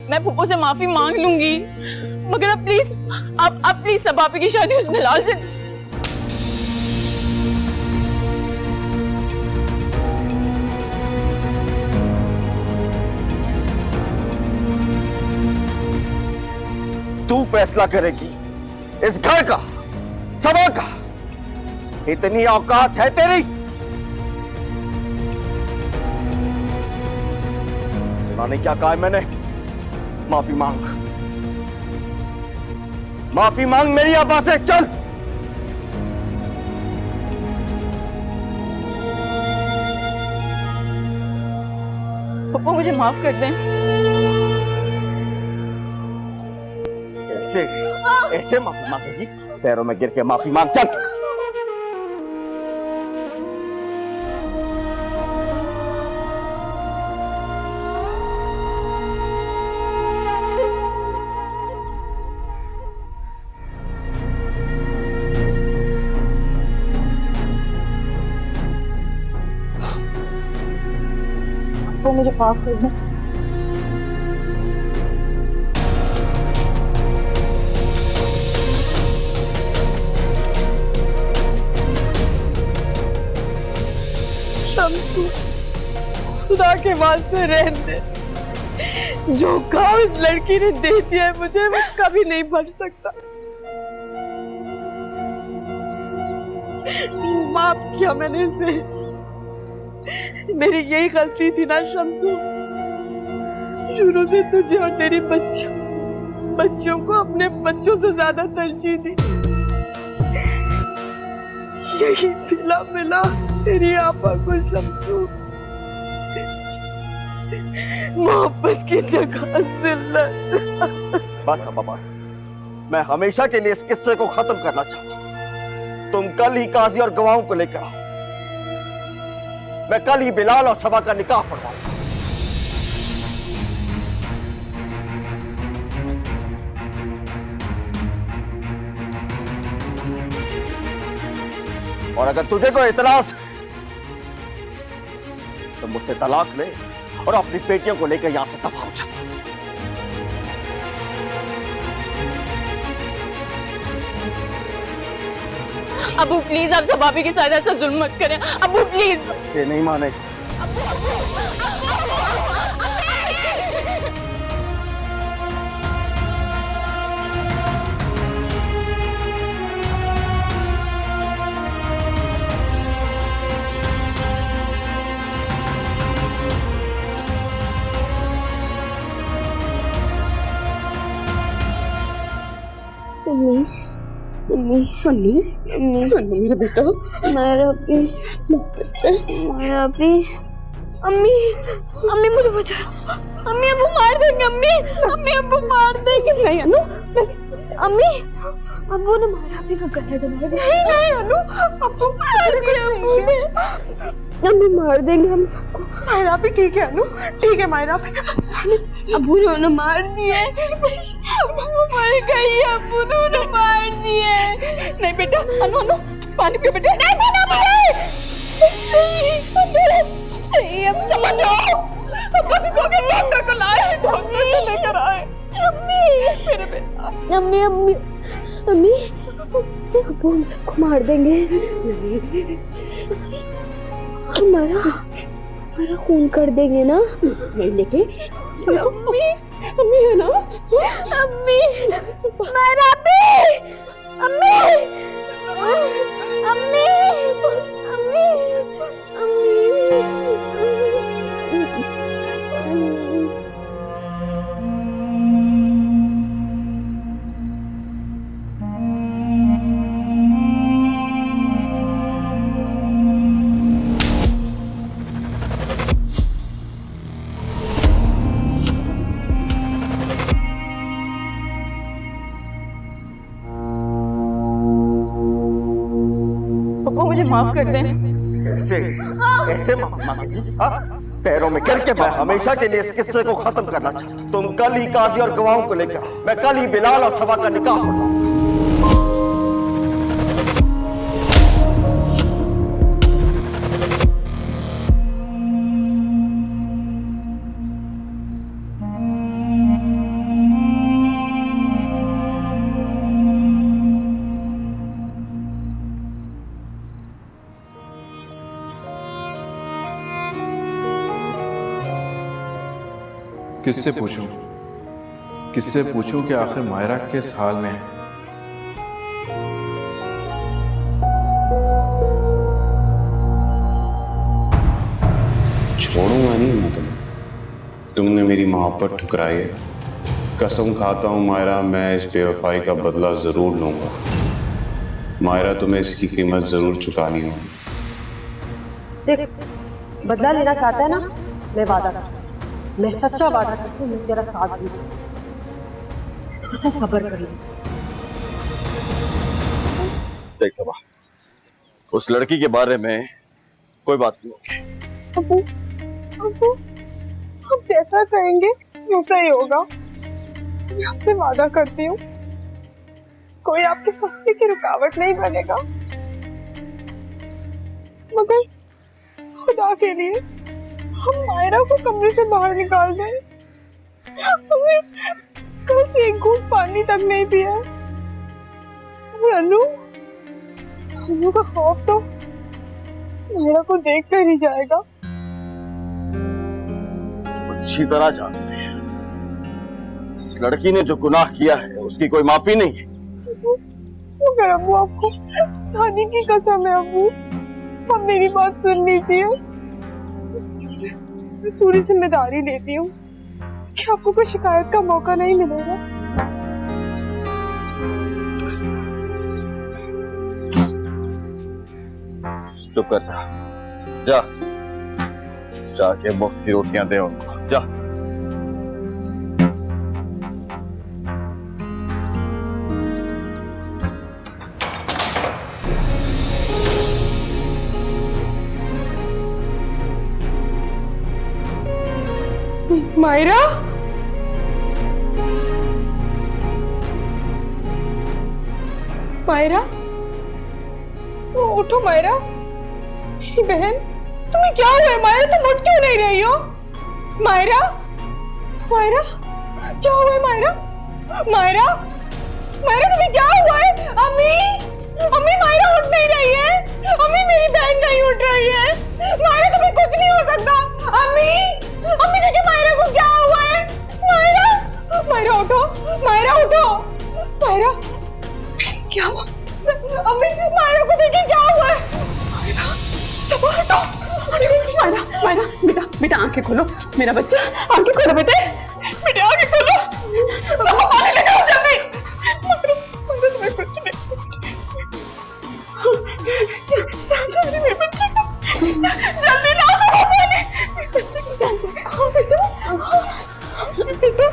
मैं फूफो से माफी मांग लूंगी, मगर अब प्लीज आप प्लीज सब आपकी शादी उस बिलाल से। तू फैसला करेगी इस घर का, सभा का। इतनी औकात है तेरी? सुना नहीं क्या कहा है मैंने? माफी मांग, माफी मांग मेरी आबा से। चल फूफो मुझे माफ कर दें। ऐसे ऐसे माफी मांगेगी? पैरों में गिर के माफी मांग। चल फूफो मुझे माफ कर दें। शम्सू, खुदा के वास्ते रहने दे। जो घाव इस लड़की ने दे दिया है मुझे, वो कभी नहीं भर सकता। माफ किया मैंने इसे। मेरी यही गलती थी ना शम्सू, शुरू से तुझे और तेरी बच्चों को अपने बच्चों से ज्यादा तरजीह दी। यही सिला मिला तेरी आपा को शम्सू। मोहब्बत की जगह जिल्लत। बस अब बस, मैं हमेशा के लिए इस किस्से को खत्म करना चाहता हूं। तुम कल ही काजी और गवाहों को लेकर आओ। मैं कल ही बिलाल और सबा का निकाह पढ़वाऊंगा। और अगर तुझे कोई इतराज है तो मुझसे तलाक ले और अपनी बेटियों को लेकर यहां से दफा हो जा। अबू प्लीज आप सब भाभी के साथ ऐसा जुल्म मत करें। अबू प्लीज। से नहीं माने। मेरा बेटा, अम्मी मुझे बचाओ। अम्मी अबू मार देंगे। अम्मी अबू मार देंगे। नहीं अनु, अम्मी अबू ने मारा भी का गला दबाया। नहीं अनु, अबू अम्मी मार देंगे हम सबको। मायरा भी ठीक है अनु, ठीक है मायरा भी। अबू ने उन्हें मार दिए। अबू मर गई। अबू ने उन्हें मार दिए। नहीं बेटा, अनु पानी पियो बेटा। नहीं पीना नहीं, अब समझो। अब्बा को के डॉक्टर को लाए, डॉक्टर को लेकर आए। अम्मी मेरे बेटा। अम्मी अम्मी अम्मी अबू हम सबको मार देंगे। हमारा खून कर देंगे ना। नहीं लेके अम्मी है ना। अम्मी मारा भी। अम्मी अम्मी अम्मी मुझे माफ कर दें। ऐसे ऐसे माफी मांगेगी? हाँ? पैरों में गिर के मैं हमेशा के लिए इस किस्से को खत्म करना चाहता हूं। तुम कल ही काजी और गवाहों को लेकर आओ। मैं कल ही बिलाल और सबा का निकाह पढ़वाऊंगा। किससे पूछूं? किससे पूछूं कि आखिर मायरा किस हाल में है? छोड़ूंगा नहीं मैं तुम्हें। तुमने मेरी मोहब्बत ठुकराई है। कसम खाता हूँ मायरा, मैं इस बेवफाई का बदला जरूर लूंगा। मायरा, तुम्हें इसकी कीमत जरूर चुकानी होगी। देख, बदला लेना चाहता है ना, मैं वादा करता हूँ, मैं सच्चा वादा करती हूँ, मैं तेरा साथ दूंगी। थोड़ा सा सब्र कर ले। देख सबा, उस लड़की के बारे में कोई बात नहीं होगी। अबू, अबू, आप जैसा कहेंगे वैसा ही होगा। मैं आपसे वादा करती हूँ, कोई आपके फैसले की रुकावट नहीं बनेगा। मगर खुदा के लिए हम मायरा को कमरे से बाहर निकाल दें। उसने कल से एक घूंट पानी तक नहीं पिया। और अनु का खौफ तो मायरा को देख कर ही जाएगा। अच्छी तरह जानते हैं इस लड़की ने जो गुनाह किया है उसकी कोई माफी नहीं है। मगर अबू, आपको दादी की कसम है अबू, आप मेरी बात सुन लीजिए। मैं पूरी जिम्मेदारी लेती हूँ कि आपको कोई शिकायत का मौका नहीं मिलेगा। चुप कर जा, जाके मुफ्त की रोटियां दे उनको, जा। मायरा, मायरा, उठो मायरा, मेरी बहन, तुम्हें क्या हुआ है मायरा? तुम उठ क्यों नहीं रही हो? मायरा, मायरा, क्या हुआ है मायरा? मायरा, मायरा, तुम्हें क्या हुआ है? अम्मी, अम्मी, मायरा उठ नहीं रही है। अम्मी, मेरी बहन नहीं उठ रही है। मायरा, तुम्हें कुछ नहीं हो सकता। अम्मी, अम्मी, देखिए मायरा को क्या हुआ है। मायरा, मायरा उठो, मायरा उठो, मायरा, क्या हुआ? अम्मी, मायरा को देखिए क्या हुआ है। मायरा, सब हटो। मायरा, मायरा, बेटा, बेटा आंखें खोलो, मेरा बच्चा, आंखें खोलो बेटे, बेटे आंखें खोलो, सब पानी लेकर आओ जल्दी। मायरा, मायरा, तुम्हें कुछ नहीं, मेरे बच्चे को जल्दी लाओ, सब पानी, मेरे बच्चे को सांस आओ बेटा, बेटा,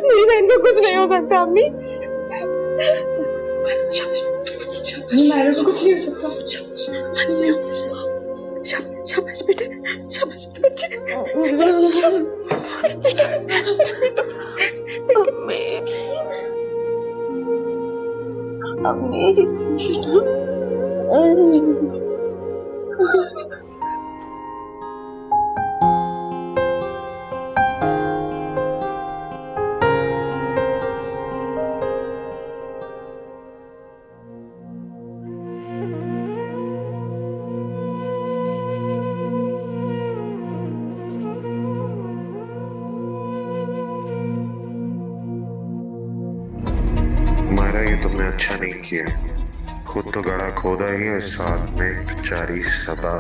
मेरी बहन को कुछ नहीं हो सकता अम्मी। मायरा को कुछ नहीं हो सकता। शाबाश बेटे, शाबाश बच्चे, अम्मी, मायरा, ये तुमने अच्छा नहीं किया। खुद तो गड़ा खोदा ही है, साथ में बेचारी सदा।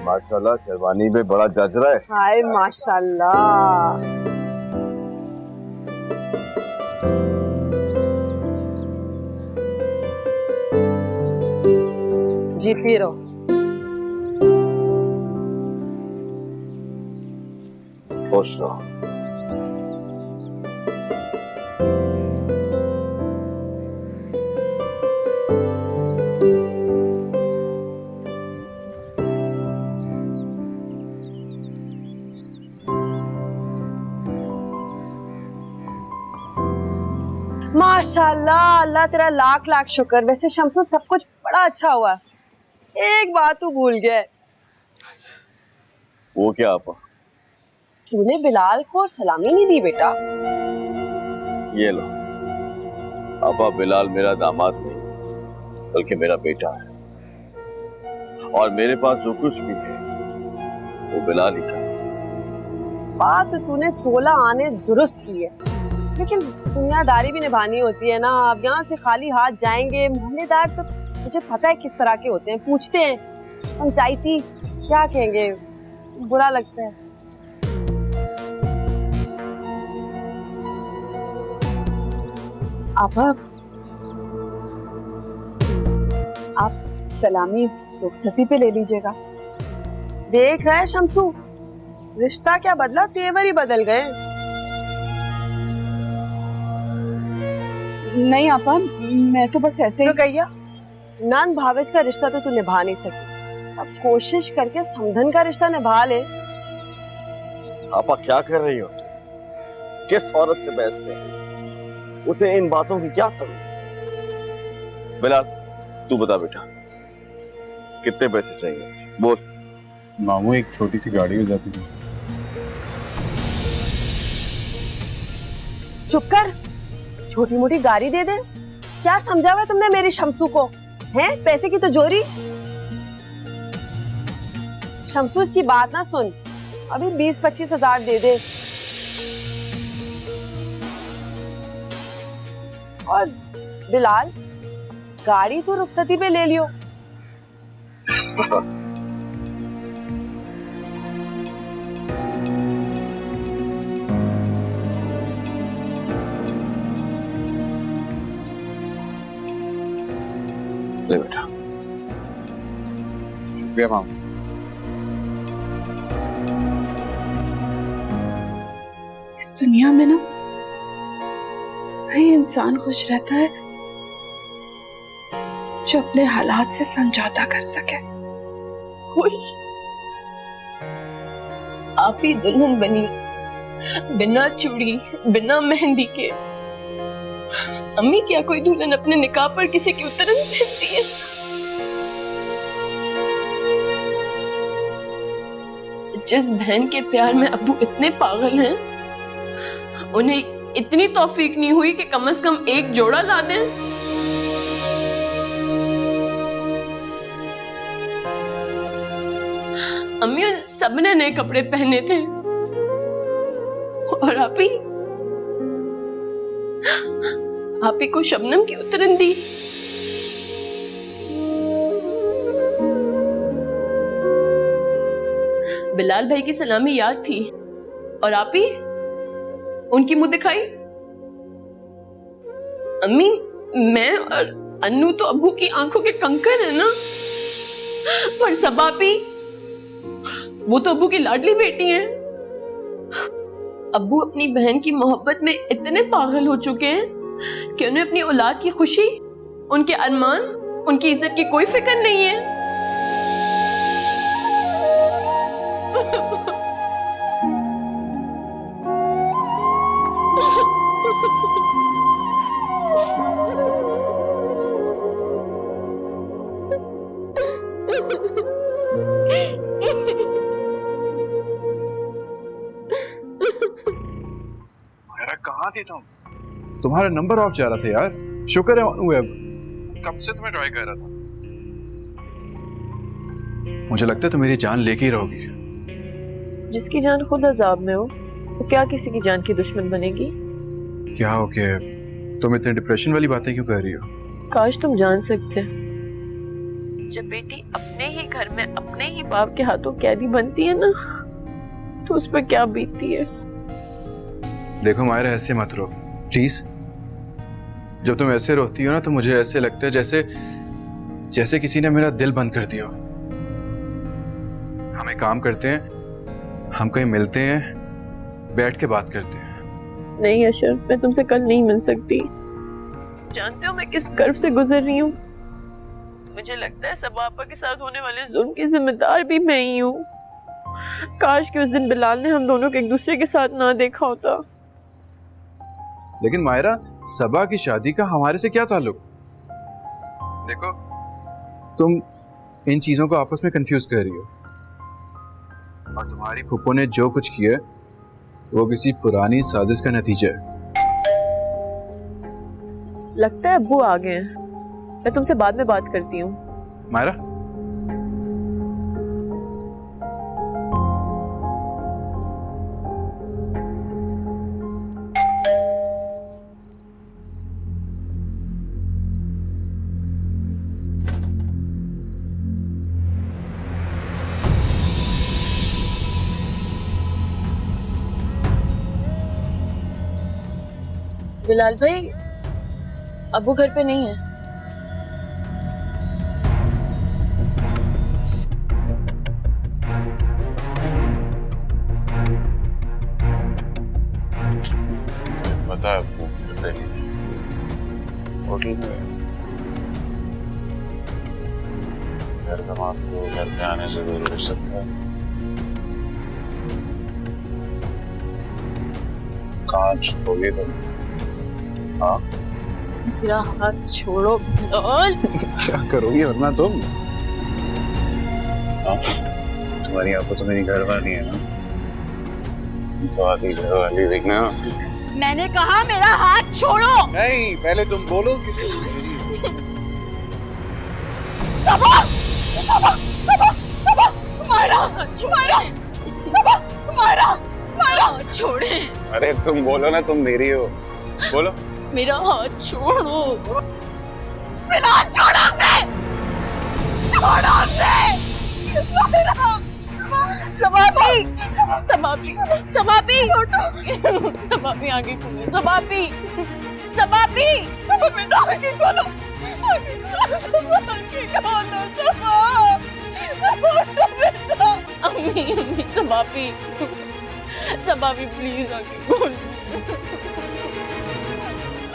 माशाल्लाह शेरवानी में बड़ा जच रहा है। हाय माशाल्लाह। जीती रहो। खुश रहो। माशाल्लाह, अल्लाह तेरा लाख लाख शुक्र। वैसे शम्सू सब कुछ बड़ा अच्छा हुआ, एक बात तू भूल गया। वो क्या आपा? तूने बिलाल को सलामी नहीं दी बेटा। ये लो आपा, बिलाल मेरा दामाद नहीं बल्कि मेरा बेटा है, और मेरे पास जो कुछ भी है वो बिलाल ही का। बात तो तूने 16 आने दुरुस्त की है, लेकिन दुनियादारी भी निभानी होती है ना। अब यहाँ के खाली हाथ जाएंगे। मोहल्लेदार तो तुझे पता है किस तरह के होते हैं, पूछते हैं पंचायती क्या कहेंगे, बुरा लगता है। आप सलामी रुखसती पे ले लीजिएगा। देख रहा है शम्सू, रिश्ता क्या बदला, तेवर ही बदल गए। नहीं आपा, मैं तो बस ऐसे तो कहिया नंद भावेश का रिश्ता तो तू निभा नहीं सकी, अब कोशिश करके समधन का रिश्ता निभा ले। आपा क्या कर रही हो? किस औरत से बहस कर रही हो? उसे इन बातों की क्या तमीज? बिलाल तू बता बेटा, कितने पैसे चाहिए बोल। मामू एक छोटी सी गाड़ी हो जाती है। चुप कर, छोटी मोटी गाड़ी दे दे। क्या समझा हुआ तुमने मेरी शम्सू को? हैं पैसे की तो जोरी। शम्सू इसकी बात ना सुन, अभी 20-25 हजार दे दे। और बिलाल गाड़ी तो रुखसती पे ले लियो। ले बेटा। शुक्रिया मामू। इस दुनिया में ना वही इंसान खुश रहता है जो अपने हालात से समझौता कर सके। खुश? आप ही दुल्हन बनी, बिना चूड़ी बिना मेहंदी के। अम्मी क्या कोई दुल्हन अपने निकाह पर किसी की उतरन पहनती है? जिस बहन के प्यार में अब्बू इतने पागल हैं, उन्हें इतनी तौफीक नहीं हुई कि कम से कम एक जोड़ा ला दें। अम्मी उन सबने नए कपड़े पहने थे, और आप ही को शबनम की उतरन दी। बिलाल भाई की सलामी याद थी, और आप ही उनकी मुंह दिखाई। अम्मी, मैं और अन्नू तो अब्बू की आंखों के कंकड़ है ना, पर सबापी वो तो अब्बू की लाडली बेटी है। अब्बू अपनी बहन की मोहब्बत में इतने पागल हो चुके हैं कि उन्हें अपनी औलाद की खुशी, उनके अरमान, उनकी इज्जत की कोई फिक्र नहीं है। कहाँ थी तुम? तुम्हारा नंबर ऑफ जा रहा था यार। शुक्र है ऑन हुए। अब कब से तुम्हें ट्राई कर रहा था। मुझे लगता है तुम मेरी जान लेके ही रहोगी। जिसकी जान खुद अजाब में हो, तो क्या किसी की जान की दुश्मन बनेगी? क्या हो के तुम इतने डिप्रेशन वाली बातें क्यों कर रही हो? काश तुम जान सकते। जब बेटी अपने ही घर में अपने ही बाप के हाथों कैदी बनती है ना, तो उस पर क्या बीतती है। देखो मायरा, ऐसे मत रो प्लीज। जब तुम ऐसे रोती हो ना, तो मुझे ऐसे लगता है जैसे किसी ने मेरा दिल बंद कर दिया। हम एक काम करते हैं, हम कहीं मिलते हैं, बैठ के बात करते हैं। नहीं अशर, मैं तुमसे कल नहीं मिल सकती। जानते हो मैं किस कर्ब से गुजर रही हूँ? मुझे लगता है सबापा के साथ होने वाले जुल्म की जिम्मेदार भी मैं ही हूँ। काश कि उस दिन बिलाल ने हम दोनों को एक दूसरे के साथ ना देखा होता। लेकिन मायरा, सबा की शादी का हमारे से क्या ताल्लुक? देखो, तुम इन चीजों को आपस में कंफ्यूज कर रही हो, और तुम्हारी फूफो ने जो कुछ किया वो किसी पुरानी साजिश का नतीजा है। लगता है अब्बू आ गए हैं, मैं तुमसे बाद में बात करती हूँ। मायरा, बिलाल भाई, अब्बू घर पे नहीं है। पता है होटल में घर का बात को घर पे आने से दूर हो सकता है। कहाँ छुपोगे तुम? हाँ, मेरा हाथ छोड़ो बिलाल। क्या करोगी वरना तुम? हाँ, तुम्हारी आपको तो मेरी घर वाली है ना, तो आती घर वाली देखना। मैंने कहा मेरा हाथ छोड़ो। नहीं, पहले तुम बोलो कि सबा, सबा, सबा, सबा, मायरा, मायरा, सबा, मायरा, मायरा, छोड़े। अरे तुम बोलो ना, तुम मेरी हो, बोलो। मेरा हाथ छोड़ो। बिलाल, छोड़ो से, छोड़ो से। मायरा, समापी, समापी, समापी, समापी आगे खोलो, समापी, समापी, समापी आगे खोलो, आगे खोलो, समापी खोलो, बेटा। अम्मी, अम्मी, समापी, समापी प्लीज आगे खोलो,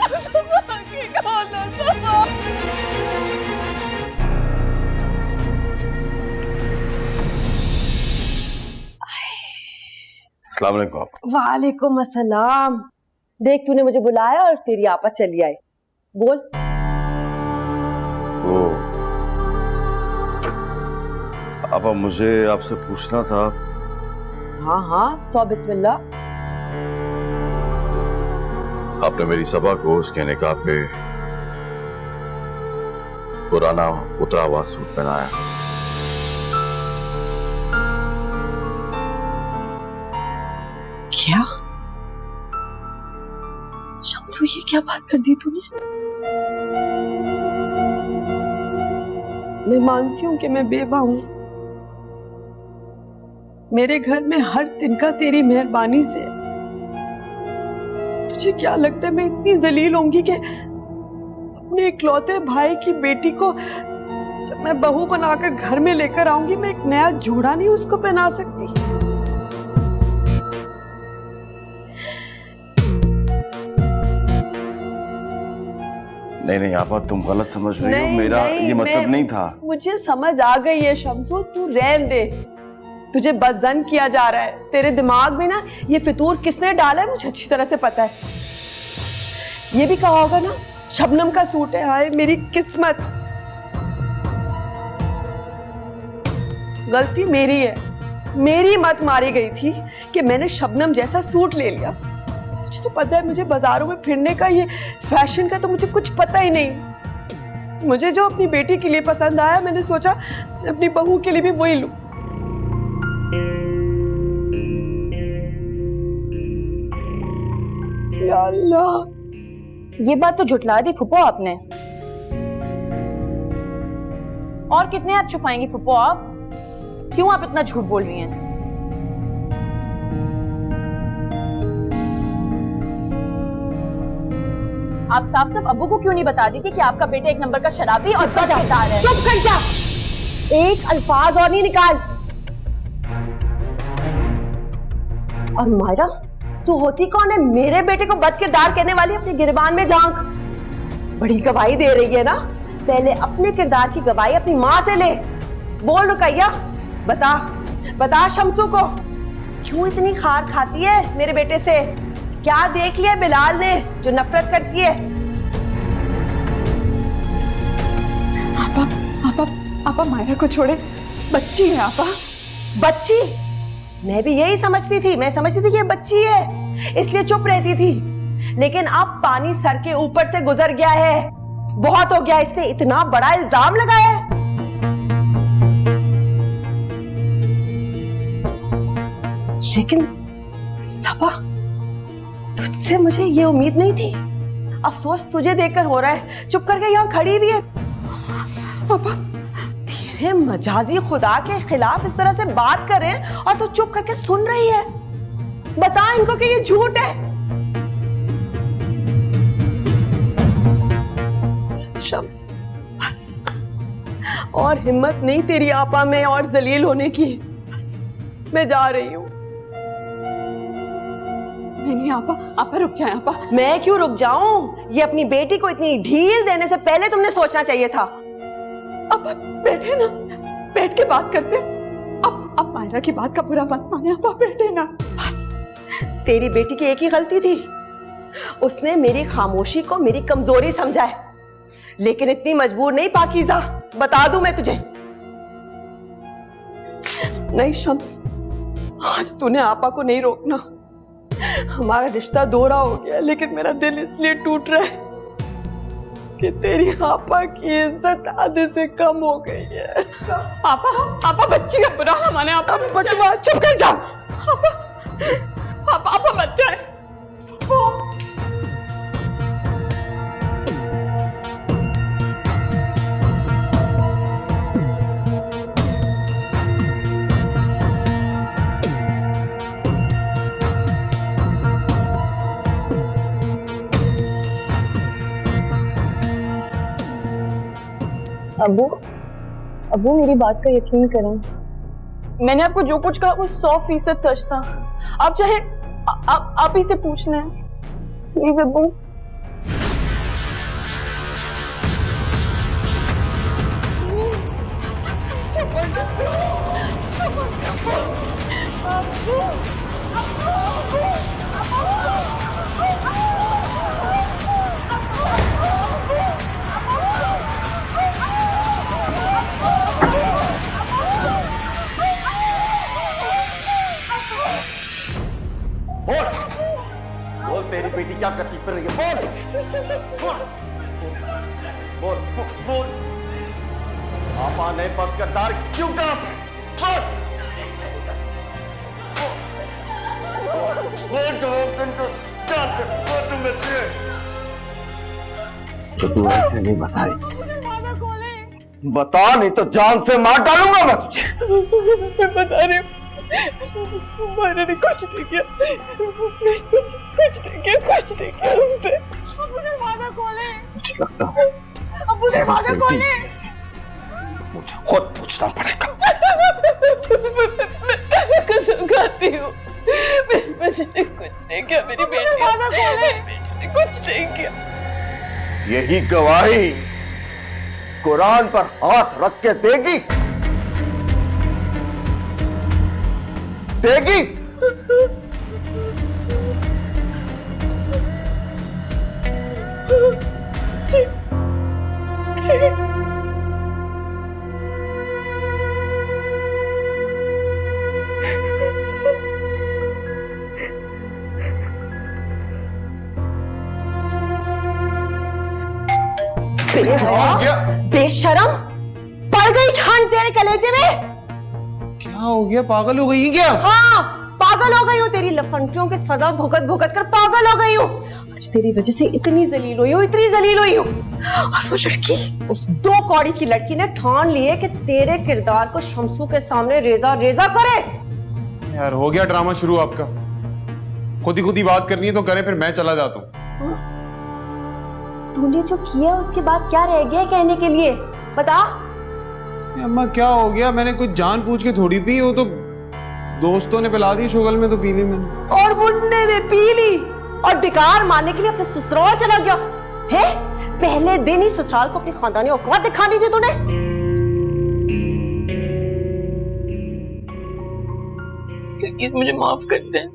आगे खोलो, समापी। अस्सलाम वालेकुम आप। वालेकुम अस्सलाम। देख, तूने मुझे बुलाया और तेरी आपा चली आई। बोल। वो आपा, मुझे आपसे पूछना था। हाँ हाँ, सौ बिस्मिल्लाह। आपने मेरी सबा को उसके निकाह पे पुराना उतरा हुआ सूट पहनाया। क्या शम्सू, ये क्या बात कर दी तूने? मैं मानती हूँ कि मैं बेवा हूँ। मेरे घर में हर तिनका तेरी मेहरबानी से। तुझे क्या लगता है मैं इतनी जलील होंगी कि अपने इकलौते भाई की बेटी को जब मैं बहू बनाकर घर में लेकर आऊंगी, मैं एक नया जोड़ा नहीं उसको पहना सकती? नहीं नहीं आपा, तुम गलत समझ रही हो। मेरा ये मतलब नहीं था। मुझे समझ आ गई है शम्सू, तू रहन दे। तुझे बदजन किया जा रहा है। तेरे दिमाग में ना ये फितूर किसने डाला है मुझे अच्छी तरह से पता है। ये भी कहा होगा ना, शबनम का सूट है। हाय मेरी किस्मत, गलती मेरी है। मेरी मत मारी गई थी कि मैंने शबनम जैसा सूट ले लिया। तुझे तो पता है मुझे बाजारों में फिरने का, ये फैशन का तो मुझे कुछ पता ही नहीं। मुझे जो अपनी बेटी के लिए पसंद आया, मैंने सोचा अपनी बहू के लिए भी वही लूं। या अल्लाह, ये बात तो झुटला दी फुप्पो आपने। और कितने आप छुपाएंगी फुप्पो? आप क्यों आप इतना झूठ बोल रही हैं? आप साफ साफ अब्बू को क्यों नहीं बता दी थी कि आपका बेटा एक नंबर का शराबी और बदकिरदार है? चुप कर जा, एक अल्फाज और नहीं निकाल। और मायरा, तू होती कौन है मेरे बेटे को बदकिरदार कहने वाली? अपने गिरबान में झांक। बड़ी गवाही दे रही है ना, पहले अपने किरदार की गवाही अपनी माँ से ले। बोल रुकैया, बता बता शम्सू को क्यों इतनी खार खाती है मेरे बेटे से? क्या देख लिया बिलाल ने जो नफरत करती है? आपा मायरा को छोड़े, बच्ची है आपा। बच्ची? मैं भी यही समझती थी, मैं समझती थी कि ये बच्ची है, इसलिए चुप रहती थी। लेकिन अब पानी सर के ऊपर से गुजर गया है, बहुत हो गया, इसने इतना बड़ा इल्जाम लगाया है। लेकिन सबा, तुझसे मुझे ये उम्मीद नहीं थी। अफसोस तुझे देखकर हो रहा है, चुप करके यहाँ खड़ी भी है। पापा तेरे मजाजी खुदा के खिलाफ इस तरह से बात कर रहे हैं और तू चुप करके सुन रही है। बता इनको कि ये झूठ है। बस शम्स, बस, और हिम्मत नहीं तेरी आपा में और जलील होने की। बस मैं जा रही हूँ। नहीं आपा रुक जाए आपा। मैं क्यों रुक जाऊं? ये अपनी बेटी को इतनी ढील देने से पहले तुमने सोचना चाहिए था। आपा बैठे ना, बैठ के बात करते। अब मायरा की बात का बुरा मत माने आपा, बैठे ना। बस तेरी बेटी की एक ही गलती थी, उसने मेरी खामोशी को मेरी कमजोरी समझा है। लेकिन इतनी मजबूर नहीं पाकीज़ा, बता दूं मैं तुझे। नहीं शम्स, आज तूने आपा को नहीं रोकना। हमारा रिश्ता दोहरा हो गया, लेकिन मेरा दिल इसलिए टूट रहा है कि तेरी आपा की इज्जत आधे से कम हो गई है। आपा बच्ची का बुरा ना माने। आपा बटवा चुप कर जा। आपा मत जाए। अबू मेरी बात का यकीन करें, मैंने आपको जो कुछ कहा वो 100% सच था। आप चाहे आप ही से पूछ लें, प्लीज अबू। बोल तेरी बेटी क्या करती फिर रही है? बोल बोल बोल बोल। आपा ने बंद करदार क्यों कहा? बोल तो तू ऐसे नहीं बताएगी। बता, नहीं तो जान से मार डालूंगा मैं तुझे। मैं बता रही हूँ, मायरा ने कुछ नहीं किया, कुछ नहीं किया उसने। अबू दरवाजा खोले। मुझे लगता है अबू दरवाजा खोले। मुझे खुद पूछना पड़ेगा। कसम खाती हूँ, मेरी बच्ची ने कुछ नहीं किया, मेरी बेटी ने कुछ नहीं किया। यही गवाही कुरान पर हाथ रख के देगी? देगी? जी, जी। बेशरम, पड़ गई ठान तेरे कलेजे में। क्या हो गया? पागल हो गई क्या? हाँ, पागल हो गई हूँ। तेरी लफंटियों की सजा भुगत भुगत कर पागल हो गई हूँ। आज तेरी वजह से इतनी जलील हुई हूँ, इतनी जलील हुई हूँ। और वो लड़की, उस 2 कौड़ी की लड़की ने ठान लिए कि तेरे किरदार को शम्सू के सामने रेजा रेजा करे। यार हो गया ड्रामा शुरू आपका। खुद ही बात करनी है तो करें, फिर मैं चला जाता हूँ। तूने जो किया उसके बाद क्या रह गया कहने के लिए? बता। अम्मा क्या हो गया? मैंने कुछ जान पूछ के थोड़ी पी, वो तो दोस्तों ने पिला दी, शुगल में तो पी ली मैंने। और मुन्ने ने पी ली और डिकार मारने के लिए अपने ससुराल चला गया है। पहले दिन ही ससुराल को अपनी खानदानी औकात दिखानी थी तूने। प्लीज मुझे माफ कर दें।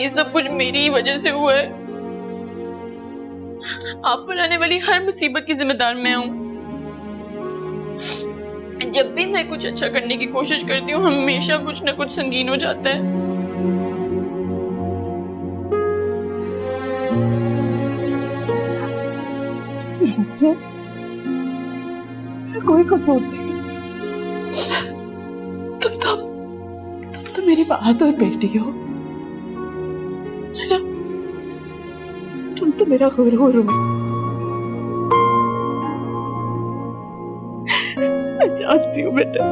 ये सब कुछ मेरी ही वजह से हुआ है। आप पर आने वाली हर मुसीबत की जिम्मेदार मैं हूं। जब भी मैं कुछ अच्छा करने की कोशिश करती हूँ हमेशा कुछ ना कुछ संगीन हो जाता है। मुझे कोई कसूर नहीं। तुम तो मेरी बात और बेटी हो। तुम तो मेरा गुरूर हो। मैं जानती हूँ बेटा,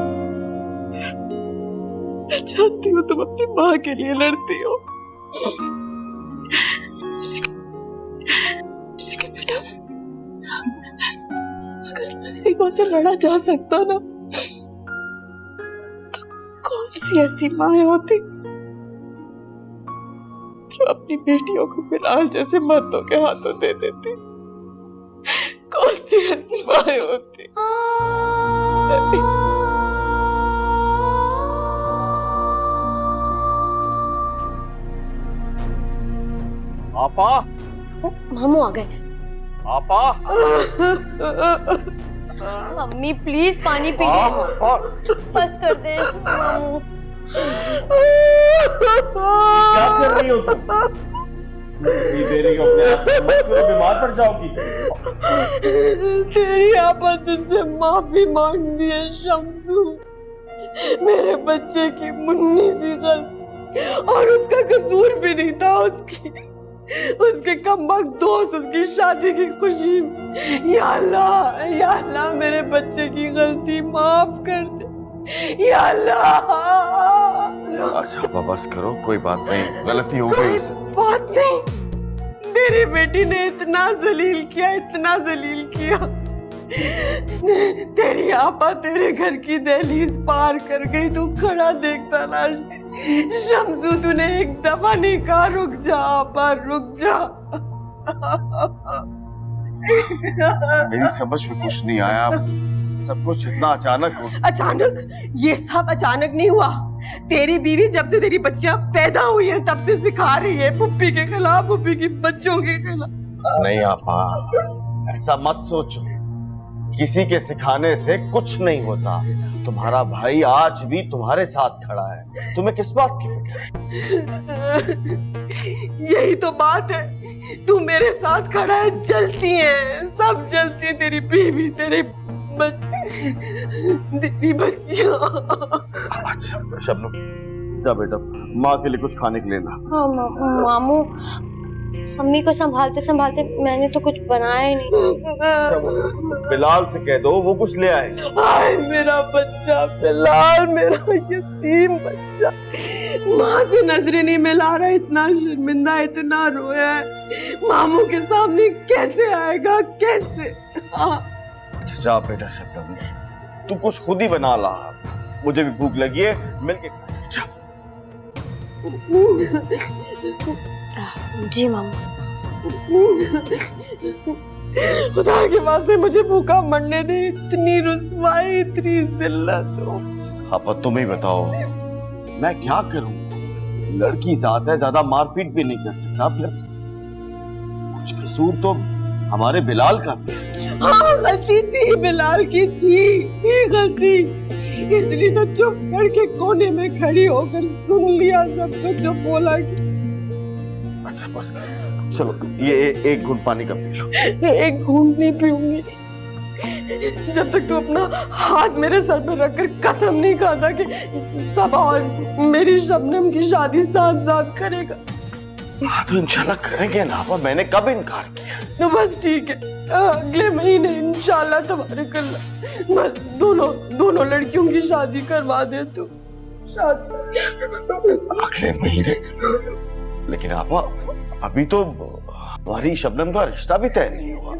मैं जानती हूँ तुम अपनी माँ के लिए लड़ती हो, लेकिन बेटा अगर नसीबों से लड़ा जा सकता ना तो कौन सी ऐसी माँ होती जो अपनी बेटियों को बिलाल जैसे मर्दों के हाथों दे देती? कौन सी ऐसी माँ होती? आपा, मामू आ गए। आपा, मम्मी प्लीज पानी पी ले। बस कर दे मामू। क्या कर रही हो तुम? दे रही हो अपने आप को, मत करो, बीमार पड़ जाओगी। तेरी आपा तुझसे माफी मांगती है शम्सू। मेरे बच्चे की मुन्नी सी गलती, और उसका कसूर भी नहीं था। उसके कमबख्त दोस्त उसकी शादी की खुशी में। या अल्लाह मेरे बच्चे की गलती माफ कर दे या अल्लाह। अच्छा बस करो, कोई बात नहीं, गलती हो गई। बात नहीं, मेरी बेटी ने इतना जलील किया। तेरी आपा तेरे घर की दहलीज पार कर गई, तू खड़ा देखता ना। शम्सू तूने एक दफा नहीं कहा रुक जा आपा, रुक जा। मेरी समझ में कुछ नहीं आया, सब कुछ इतना अचानक हो। अचानक? ये सब अचानक नहीं हुआ। तेरी बीवी जब से तेरी बच्चियां पैदा हुई है तब से सिखा रही है पुप्पी के खिलाफ, पुप्पी की बच्चों के खिलाफ। नहीं आपा, ऐसा मत सोचो, किसी के सिखाने से कुछ नहीं होता। तुम्हारा भाई आज भी तुम्हारे साथ खड़ा है, तुम्हें किस बात की फिक्र है? यही तो बात है, तू मेरे साथ खड़ा है, जलती है, सब जलती है, तेरी बीवी, तेरी बच्चियां। अच्छा शबनम, जा बेटा, माँ के लिए कुछ खाने के लिए ला। हाँ मामू, मम्मी को संभालते संभालते मैंने तो कुछ बनाया ही नहीं। बिलाल से कह दो वो कुछ ले आए। हाय मेरा बच्चा बिलाल, मेरा यतीम बच्चा, माँ से नजरें नहीं मिला रहा, इतना शर्मिंदा, इतना रोया है, मामू के सामने कैसे आएगा, कैसे? अच्छा जा बेटा शबनम, तू कुछ खुद ही बना ला, मुझे भी भूख लगी है, मिलके जा। जी मामू। खुदा के वास्ते मुझे भूखा मरने दे, इतनी रुस्वाई, इतनी जिल्लत हो। आप तुम ही बताओ, मैं क्या करूं? लड़की साथ है, ज्यादा मारपीट भी नहीं कर सकता, फिर कुछ कसूर तो हमारे बिलाल का भी। हाँ गलती थी, बिलाल की थी गलती, इसलिए तो चुप करके कोने में खड़ी होकर सुन लिया सबको जो बोला। अच्छा बस चलो, ये एक घूंट पानी का पी लो। एक घूंट नहीं पीऊंगी जब तक तू अपना हाथ मेरे सर पे रखकर कसम नहीं खाता कि सबा और मेरी शबनम की शादी साथ साथ करेगा। हाँ तो इंशाल्लाह करेंगे ना, मैंने कब इनकार किया? तो बस ठीक है, अगले महीने इंशाल्लाह तबारकल्लाह बस दोनों लड़कियों की शादी करवा दे तू। शादी अगले महीने? लेकिन आपा अभी तो हमारी शबनम का रिश्ता भी तय नहीं हुआ।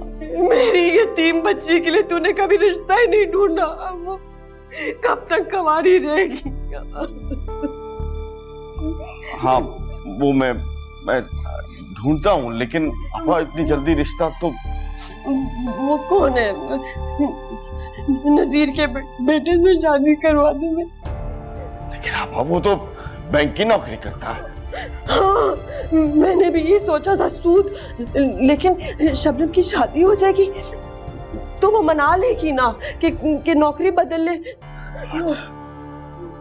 मेरी यतीम बच्ची के लिए तूने कभी रिश्ता ही नहीं ढूंढा, वो कब तक कुंवारी रहेगी? हाँ वो मैं ढूंढता हूँ, लेकिन आपा इतनी जल्दी रिश्ता तो। वो कौन है? नजीर के बेटे से शादी करवा दे मैं। लेकिन आपा वो तो बैंक की नौकरी करता है। हाँ, मैंने भी ये सोचा था सूद, लेकिन शबनम की शादी हो जाएगी तो वो मना लेगी ना कि नौकरी बदल ले।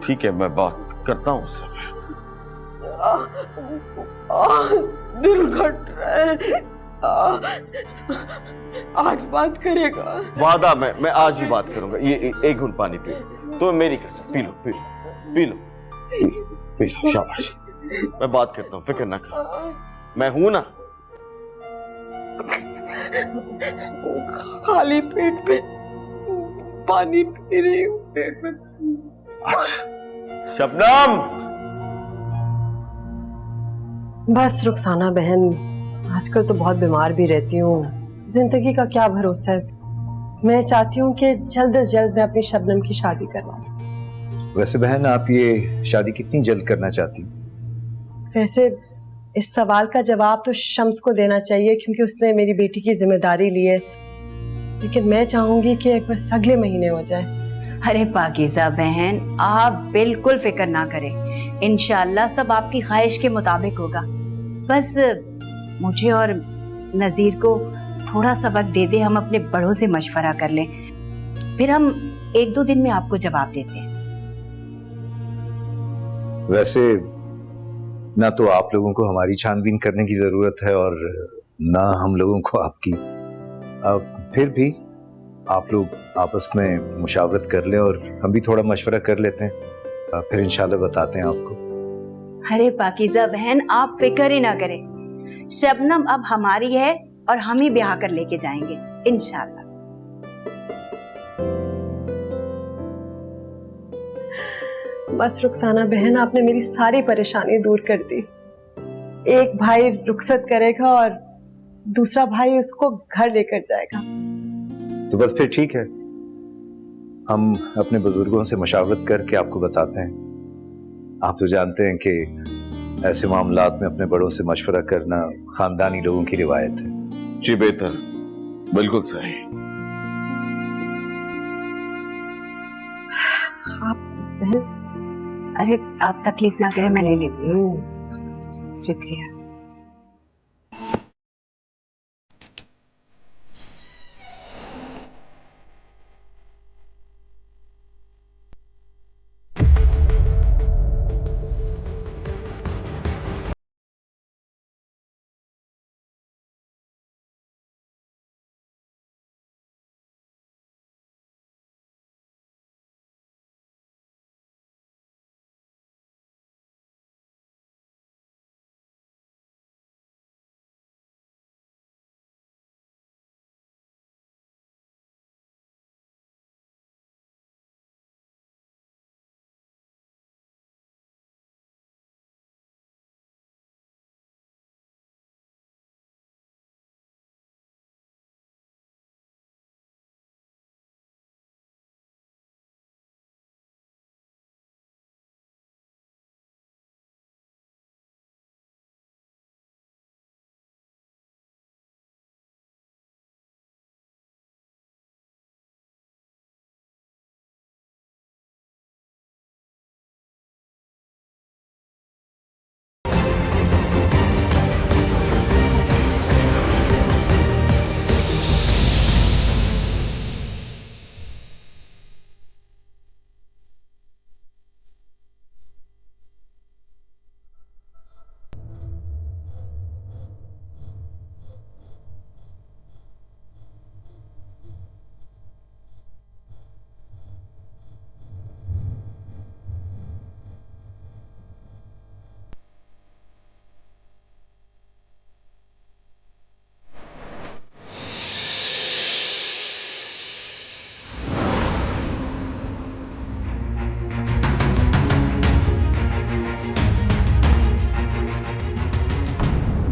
ठीक है, मैं बात करता हूँ उससे। दिल घट रहा है। आज बात करेगा। वादा, मैं आज ही बात करूंगा। ये एक घूंट पानी पी लो, तो मेरी कसम, P low P low P low P low, शाबाश। मैं बात करता हूँ, फिक्र ना कर, मैं हूं ना। खाली पेट पे पानी पी रही हूँ, पेट में। शबनम, बस रुखसाना बहन, आजकल तो बहुत बीमार भी रहती हूँ, जिंदगी का क्या भरोसा है। मैं चाहती हूँ कि जल्द से जल्द मैं अपनी शबनम की शादी करवा दूँ। वैसे बहन, आप ये शादी कितनी जल्द करना चाहती? वैसे इस सवाल का जवाब तो शम्स को देना चाहिए, क्योंकि उसने मेरी बेटी की जिम्मेदारी ली है, लेकिन मैं चाहूंगी कि बस अगले महीने हो जाए। अरे पाकीज़ा बहन, आप बिल्कुल फिक्र ना करें, इंशाल्लाह सब आपकी ख्वाहिश के मुताबिक होगा। बस मुझे और नज़ीर को थोड़ा सा वक्त दे दे, हम अपने बड़ों से मशवरा कर लें, फिर हम 1-2 दिन में आपको जवाब देते हैं। वैसे ना तो आप लोगों को हमारी छानबीन करने की जरूरत है और ना हम लोगों को आपकी। फिर भी आप लोग आपस में मुशावरत कर लें और हम भी थोड़ा मशवरा कर लेते हैं, फिर इंशाल्लाह बताते हैं आपको। अरे पाकीज़ा बहन, आप फिक्र ही ना करें, शबनम अब हमारी है और हम ही ब्याह कर लेके जाएंगे इंशाल्लाह। बस रुखसाना बहन, आपने मेरी सारी परेशानी दूर कर दी। एक भाई रुखसत करेगा और दूसरा भाई उसको घर लेकर जाएगा। तो बस फिर ठीक है, हम अपने बुजुर्गों से मशावरत करके आपको बताते हैं। आप तो जानते हैं कि ऐसे मामलात में अपने बड़ों से मशवरा करना खानदानी लोगों की रिवायत है। जी बेहतर, बिल्कुल सही। आप अरे आप तकलीफ ना करें, मैं ले लेती हूँ। शुक्रिया।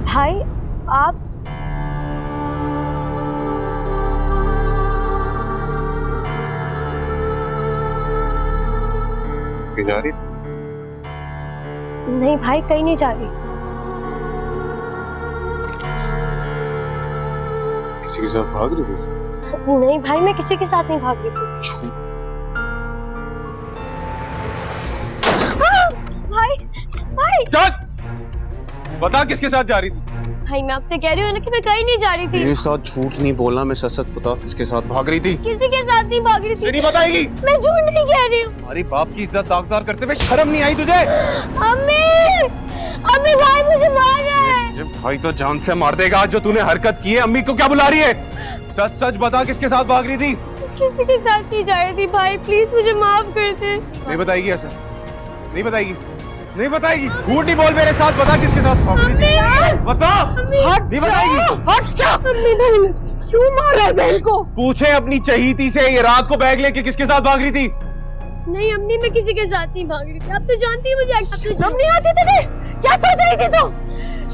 भाई आप जा रही थी? नहीं भाई, कहीं नहीं जा रही। किसी के साथ भाग रही थी? नहीं भाई, मैं किसी के साथ नहीं भाग रही थी। भाई भाई चल! बता किसके साथ जा रही थी? भाई मैं आपसे कह रही हूँ ना कि मैं कहीं नहीं जा रही थी। मेरे साथ झूठ नहीं बोलना, मैं सच सच बता किसके साथ भाग रही थी? किसी के साथ नहीं भाग रही थी। नहीं बताएगी? मैं झूठ नहीं कह रही हूँ। हमारी बाप की इज्जत दागदार करते हुए शर्म नहीं आई तुझे? अम्मी, अम्मी भाई मुझे मार रहा है। ये भाई तो जान से मार देगा आज जो तूने हरकत की है। अम्मी को क्या बुला रही है? सच सच बता किसके साथ भाग रही थी? किसी के साथ नहीं जा रही थी भाई, प्लीज मुझे माफ कर दे। नहीं बताएगी ऐसा? नहीं बताएगी? नहीं बताएगी? झूठ नहीं बोल, मेरे साथ बता किसके साथ भाग रही थी? बता। नहीं बताएगी? हट जा। अम्मी बहन क्यों मार रहा है बहन को? पूछे अपनी चहीती से ये रात को बैग लेके किसके साथ भाग रही थी? नहीं अम्मी, मैं किसी के साथ नहीं भाग रही थी। अब तो जानती है मुझे शर्म नहीं आती तुझे? क्या सोच रही थी तू?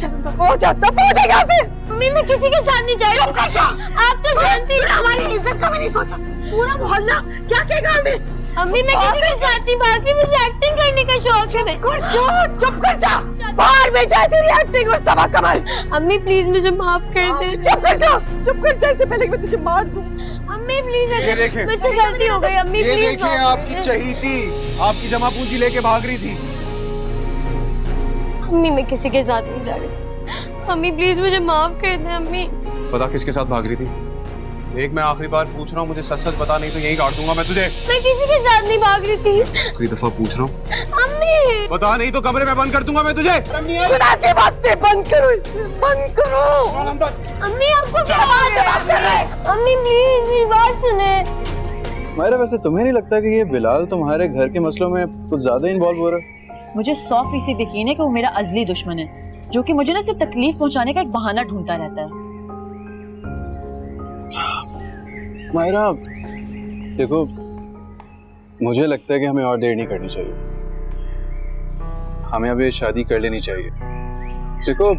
शर्म तो हो जाता, हो जाएगा यहाँ से। अम्मी मैं किसी के साथ नहीं जा रही। चुप कर जा। आप तो जानती हैं हमारी इज्जत का भी नहीं सोचा। पूरा मोहल्ला क्या कहेगा हमें? अम्मी मैं किसी के साथ नहीं भाग रही, मुझे एक्टिंग करने का शौक है। चुप कर जा। बाहर में जाए तेरी एक्टिंग और सबक कमाल। अम्मी प्लीज मुझे माफ कर दे। चुप कर जा, चुप कर जा, इससे पहले कि मैं तुझे मार दूं। अम्मी प्लीज, ये देखें। मुझसे गलती हो गई। अम्मी ये प्लीज देखिए आपकी चहीती आपकी जमा पूंजी लेके भाग रही थी। अम्मी मैं किसी के साथ नहीं जा रही। अम्मी प्लीज मुझे माफ कर दे। अम्मी पता किसके साथ भाग रही थी? एक मैं आखिरी बार पूछ रहा हूँ, मुझे सच सच बता, नहीं तो यही काट दूंगा मैं तुझे। मैं किसी के साथ नहीं भाग रही थी। आखिरी दफा पूछ रहा हूँ, अम्मी बता, नहीं तो कमरे में बंद कर दूंगा मैं तुझे। खुदा के वास्ते बंद करो इसे, बंद करो। अम्मी आपको क्या जवाब कर रहे हैं? अम्मी प्लीज मेरी बात सुने। मायरा वैसे तुम्हें नहीं लगता कि ये बिलाल तुम्हारे घर के मसलों में कुछ ज्यादा इन्वॉल्व हो रहा है? मुझे 100% यकीन है कि वो मेरा अजली दुश्मन है, जो कि मुझे ना सिर्फ तकलीफ पहुंचाने का एक बहाना ढूंढता रहता है। मायरा देखो, मुझे लगता है कि हमें और देर नहीं करनी चाहिए। हमें अभी शादी कर लेनी चाहिए। देखो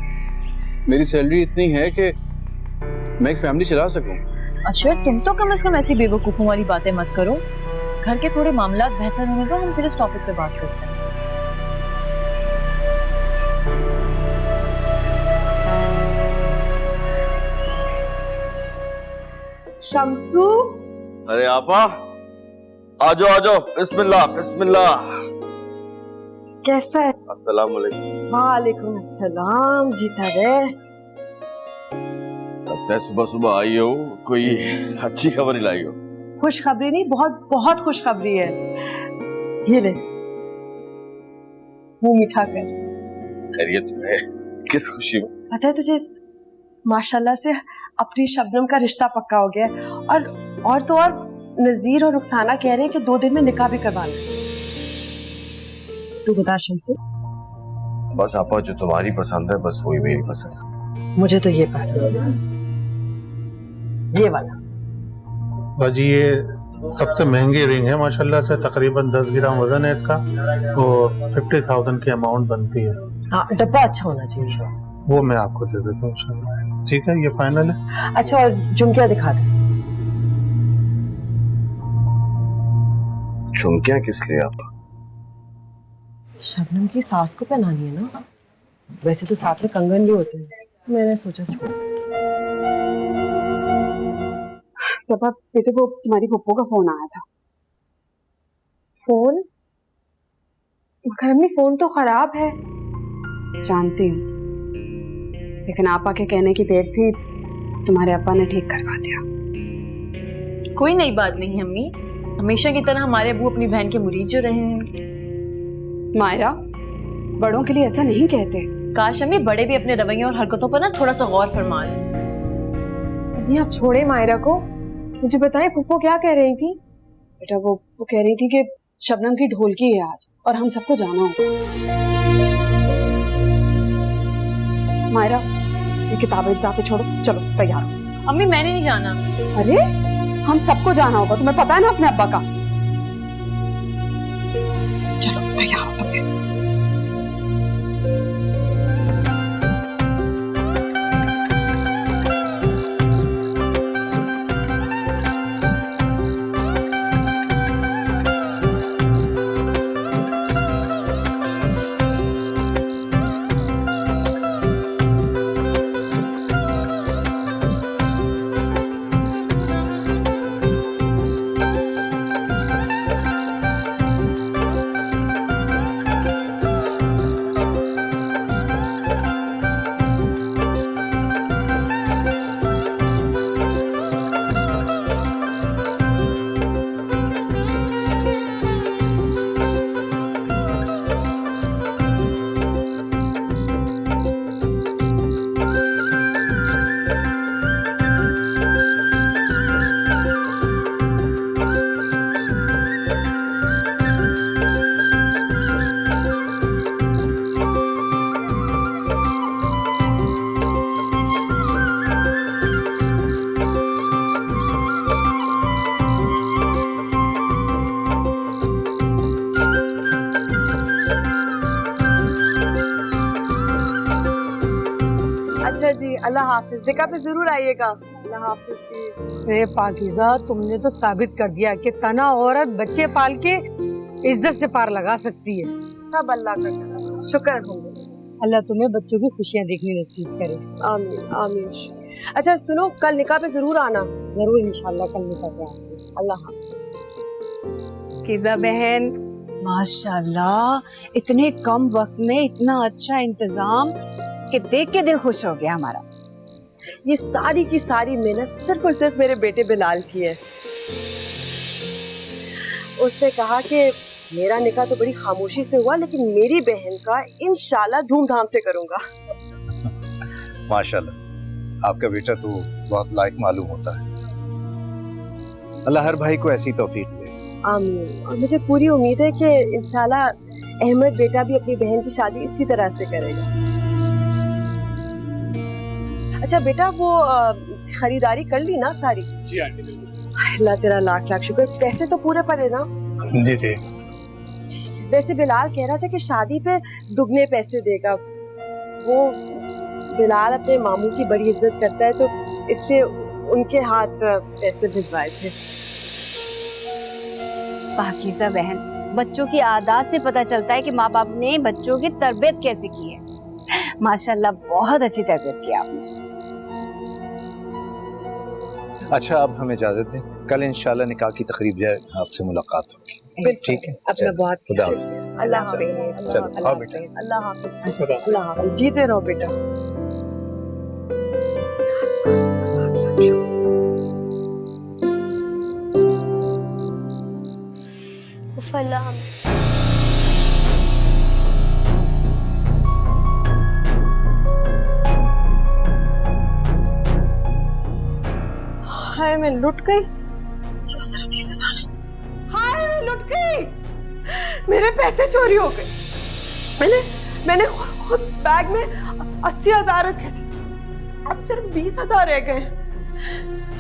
मेरी सैलरी इतनी है कि मैं एक फैमिली चला सकूं। अच्छा तुम तो कम से कम ऐसी बेवकूफों वाली बातें मत करो। घर के थोड़े मामलात बेहतर होने दो, हम फिर इस टॉपिक पे बात करते हैं। शम्सू, अरे आपा आ जाओ, बिस्मिल्लाह बिस्मिल्लाह। कैसा है? अस्सलाम वालेकुम। वालेकुम अस्सलाम। जीता रहे। लगता है सुबह सुबह आई हो, कोई अच्छी खबर ही लाई हो। खुशखबरी नहीं, बहुत बहुत खुशखबरी है। ये ले, मुंह मीठा कर। खैरियत है? किस खुशी में? पता है तुझे, माशाल्लाह से अपनी शबनम का रिश्ता पक्का हो गया है। और तो और नजीर और रुखसाना कह रहे हैं कि 2 दिन में निकाह भी करवाना है। तू बता शम्सू। बस आपा जो तुम्हारी पसंद है बस वही मेरी पसंद है। मुझे तो ये पसंद है, ये वाला। बाजी ये सबसे महंगी रिंग है माशाल्लाह से, तकरीबन 10 ग्राम वजन है इसका और 50,000 की अमाउंट बनती है। हाँ, डब्बा अच्छा होना चाहिए। वो मैं आपको दे देता हूँ इंशाल्लाह। ठीक है, ये फाइनल है। अच्छा, और झुमकिया दिखा दे। झुमकियां किस लिए आप? शबनम की सास को पहनानी है ना। वैसे तो साथ में कंगन भी होते हैं, मैंने सोचा छोड़। सबा बेटे, वो तुम्हारी पप्पो का फोन आया था। फोन? मगर अम्मी फोन तो खराब है। जानती हूँ, लेकिन आपा के कहने की देर थी, तुम्हारे अब्बा ने ठीक करवा दिया। कोई नई बात नहीं अम्मी, हमेशा की तरह हमारे अबू अपनी बहन के मुरीद जो रहे हैं। मायरा, बड़ों के लिए ऐसा नहीं कहते। काश अम्मी बड़े भी अपने रवैयों और हरकतों पर ना थोड़ा सा गौर फरमा लें। अम्मी आप छोड़े मायरा को, मुझे बताएं पप्पो क्या कह रही थी? बेटा वो कह रही थी कि शबनम की ढोलकी है आज और हम सबको जाना होगा। मायरा, ये किताबें पे छोड़ो, चलो तैयार हो। अम्मी मैंने नहीं जाना। अरे हम सबको जाना होगा, तुम्हें पता है ना अपने अब्बा का। चलो तैयार हो तुम। अच्छा जी, अल्लाह हाफिज। निकाह पे जरूर आइएगा। अल्लाह हाफिज जी। अरे पाकीज़ा, तुमने तो साबित कर दिया कि तना औरत बच्चे पाल के इज्जत से पार लगा सकती है। सब अल्लाह का करम, शुक्र अल्हम्दुलिल्लाह। अल्लाह तुम्हें बच्चों की खुशियाँ देखने नसीब करे। आमीन आमीन। अच्छा सुनो, कल निकाह पे जरूर आना। जरूर इंशाल्लाह कल निकाह पे आएंगे। अल्लाह हाफिज। कीज़ा बहन, माशाल्लाह, इतने कम वक्त में इतना अच्छा इंतजाम कि देख के दिल खुश हो गया हमारा। ये सारी की सारी मेहनत सिर्फ और सिर्फ मेरे बेटे बिलाल की है। उसने कहा कि मेरा निकाह तो बड़ी खामोशी से हुआ, लेकिन मेरी बहन का इंशाल्लाह धूमधाम से करूंगा। माशाल्लाह, आपका बेटा तो बहुत लायक मालूम होता है। अल्लाह हर भाई को ऐसी तौफीक दे। आमीन। और मुझे पूरी उम्मीद है कि इंशाल्लाह अहमद बेटा भी अपनी बहन की शादी इसी तरह से करेगा। अच्छा बेटा, वो खरीदारी कर ली ना सारी? जी आंटी बिल्कुल। अल्लाह तेरा लाख लाख शुक्र। पैसे तो पूरे पड़े ना? जी जी। वैसे बिलाल कह रहा था कि शादी पे दुगने पैसे देगा। वो बिलाल अपने मामू की बड़ी इज्जत करता है, तो इसलिए उनके हाथ पैसे भिजवाए थे। पाकीज़ा बहन, बच्चों की आदत से पता चलता है कि माँ बाप ने बच्चों की तरबियत कैसे की है। माशाल्लाह, बहुत अच्छी तरबियत की आपने। अच्छा, अब हमें इजाजत दें, कल इंशाल्लाह निकाह की तकरीब जाए आपसे मुलाकात होगी। ठीक है, अपना बहुत खुदा अल्लाह हाफिज। चलो आओ बेटा। अल्लाह हाफिज। अल्लाह हाफिज। जीते रहो बेटा। अल्लाह। हाय मैं लुट गई। ये तो सिर्फ 30,000 है। हाय मैं लुट गई। मेरे पैसे चोरी हो गए। मैंने खुद बैग में 80,000 रखे थे, अब सिर्फ 20,000 रह गए।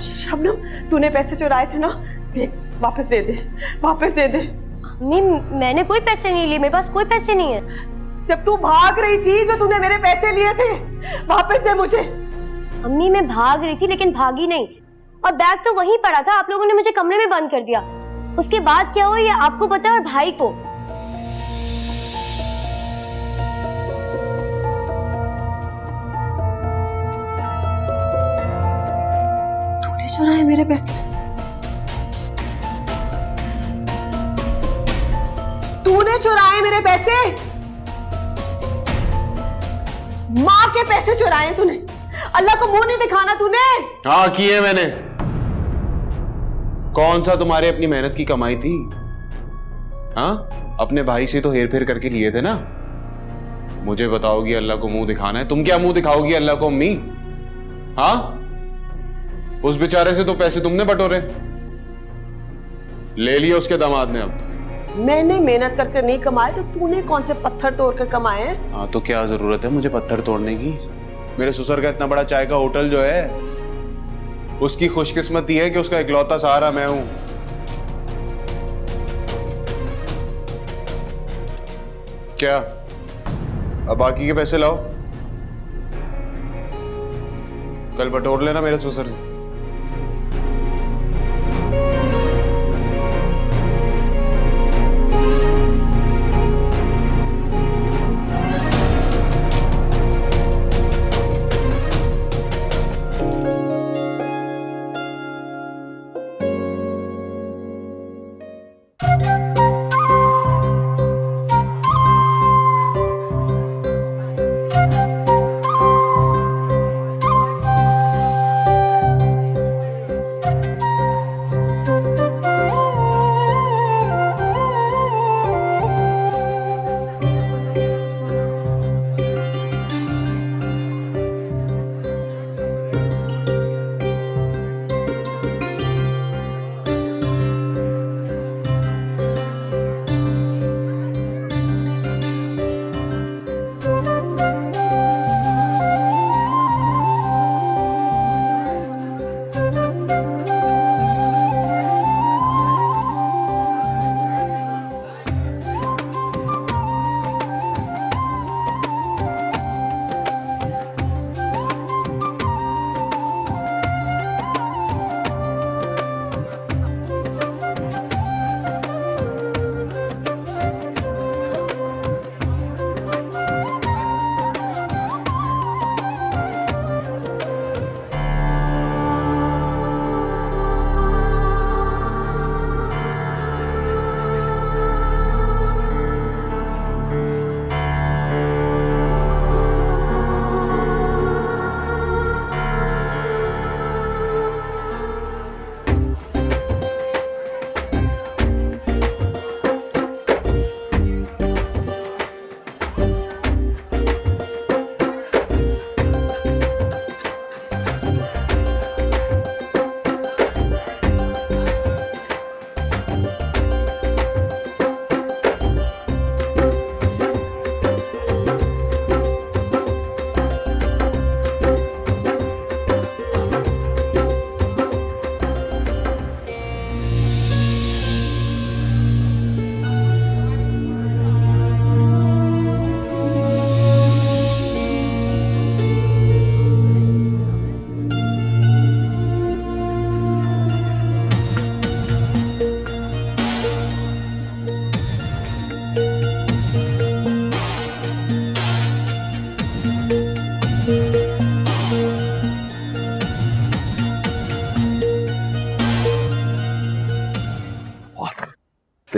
शबनम, तूने पैसे चुराए थे ना? देख, वापस दे दे, वापस दे दे। अम्मी, मैंने कोई पैसे नहीं लिए, मेरे पास कोई पैसे नहीं है। जब तू भाग रही थी, जो तूने मेरे पैसे लिए थे, वापस दे मुझे। अम्मी, मैं भाग रही थी लेकिन भागी नहीं, और बैग तो वहीं पड़ा था। आप लोगों ने मुझे कमरे में बंद कर दिया। उसके बाद क्या हुआ ये आपको पता है और भाई को। तूने चुराए मेरे पैसे? तूने चुराए मेरे पैसे? माँ के पैसे चुराए तूने? अल्लाह को मुंह नहीं दिखाना तूने? हाँ किए मैंने। कौन सा तुम्हारे अपनी मेहनत की कमाई थी? हाँ, अपने भाई से तो हेर फेर करके लिए थे ना। मुझे बताओगी अल्लाह को मुंह दिखाना है? तुम क्या मुंह दिखाओगी अल्लाह को अम्मी? हाँ, उस बेचारे से तो पैसे तुमने बटोरे, ले लिए उसके दामाद ने। अब मैंने मेहनत करके नहीं कमाए तो तूने कौन से पत्थर तोड़कर कमाए हैं? हाँ, तो क्या जरूरत है मुझे पत्थर तोड़ने की? मेरे ससुर का इतना बड़ा चाय का होटल जो है, उसकी खुशकिस्मती है कि उसका इकलौता सहारा मैं हूं। क्या अब बाकी के पैसे लाओ, कल बटोर लेना मेरे ससुर से।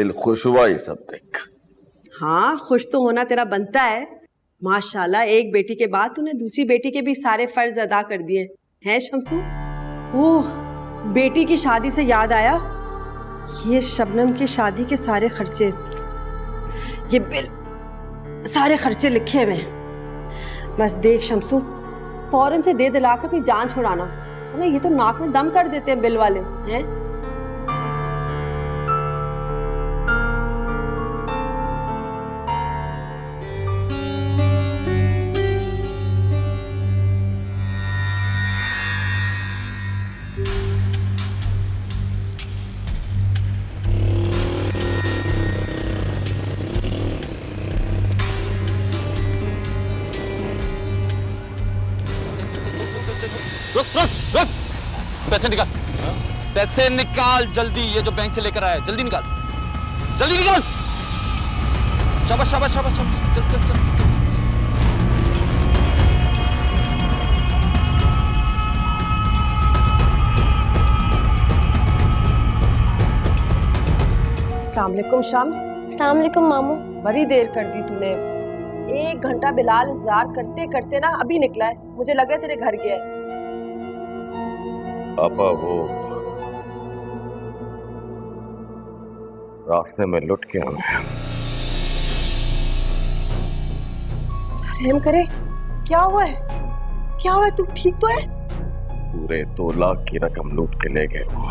दिल खुश हुआ ये सब देख। हाँ, खुश तो होना तेरा बनता है। माशाल्लाह, एक बेटी के बाद तूने दूसरी बेटी के भी सारे फर्ज अदा कर दिए हैं शम्सू। ओह, बेटी की शादी से याद आया, ये शबनम की शादी के सारे खर्चे, ये बिल, सारे खर्चे लिखे हुए हैं। बस देख शम्सू, फौरन से दे दिलाकर अपनी जान छुड़ाना, वरना ये तो नाक में दम कर देते हैं बिल वाले हैं। रुक रुक रुक, पैसे निकाल, पैसे निकाल जल्दी। ये जो बैंक से लेकर आया जल्दी निकाल, जल्दी निकाल। शाबाश शाबाश शाबाश शाबाश, चल चल चल। अस्सलाम वालेकुम शम्स। अस्सलाम वालेकुम मामू। बड़ी देर कर दी तूने, 1 घंटा बिलाल इंतजार करते करते ना अभी निकला है, मुझे लगा तेरे घर गया है। पापा वो रास्ते में लुट के आए। रहम करे, क्या हुआ है? क्या हुआ है? तू ठीक तो है? पूरे 2 लाख की रकम लूट के ले गए वो।